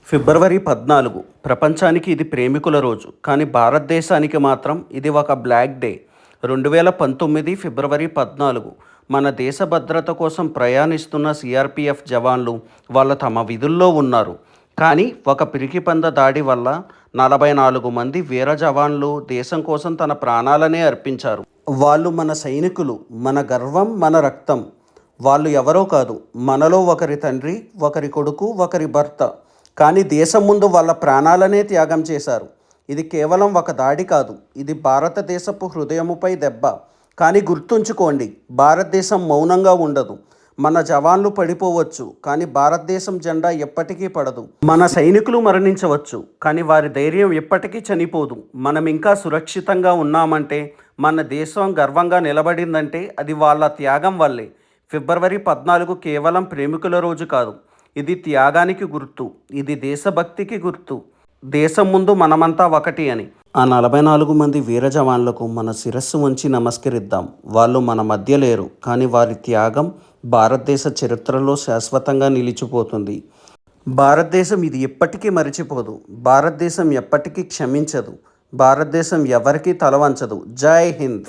ఫిబ్రవరి 14 ప్రపంచానికి ఇది ప్రేమికుల రోజు. కానీ భారతదేశానికి మాత్రం ఇది ఒక బ్లాక్ డే. 2019 ఫిబ్రవరి 14 మన దేశ భద్రత కోసం ప్రయాణిస్తున్న సిఆర్పిఎఫ్ జవాన్లు తమ విధుల్లో ఉన్నారు. కానీ ఒక పిరికిపంద దాడి వల్ల 44 మంది వీర జవాన్లు దేశం కోసం తన ప్రాణాలనే అర్పించారు. వాళ్ళు మన సైనికులు, మన గర్వం, మన రక్తం. వాళ్ళు ఎవరో కాదు, మనలో ఒకరి తండ్రి, ఒకరి కొడుకు, ఒకరి భర్త. కానీ దేశం ముందు వాళ్ళ ప్రాణాలనే త్యాగం చేశారు. ఇది కేవలం ఒక దాడి కాదు, ఇది భారతదేశపు హృదయముపై దెబ్బ. కానీ గుర్తుంచుకోండి, భారతదేశం మౌనంగా ఉండదు. మన జవాన్లు పడిపోవచ్చు, కానీ భారతదేశం జెండా ఎప్పటికీ పడదు. మన సైనికులు మరణించవచ్చు, కానీ వారి ధైర్యం ఎప్పటికీ చనిపోదు. మనం ఇంకా సురక్షితంగా ఉన్నామంటే, మన దేశం గర్వంగా నిలబడిందంటే అది వాళ్ళ త్యాగం వల్లే. ఫిబ్రవరి 14 కేవలం ప్రేమికుల రోజు కాదు, ఇది త్యాగానికి గుర్తు, ఇది దేశభక్తికి గుర్తు. దేశం ముందు మనమంతా ఒకటి అని. ఆ 44 మంది వీర జవాన్లకు మన శిరస్సు వంచి నమస్కరిద్దాం. వాళ్ళు మన మధ్య లేరు, కానీ వారి త్యాగం భారతదేశ చరిత్రలో శాశ్వతంగా నిలిచిపోతుంది. భారతదేశం ఇది ఎప్పటికీ మరిచిపోదు. భారతదేశం ఎప్పటికీ క్షమించదు. భారతదేశం ఎవరికీ తలవంచదు. జై హింద్.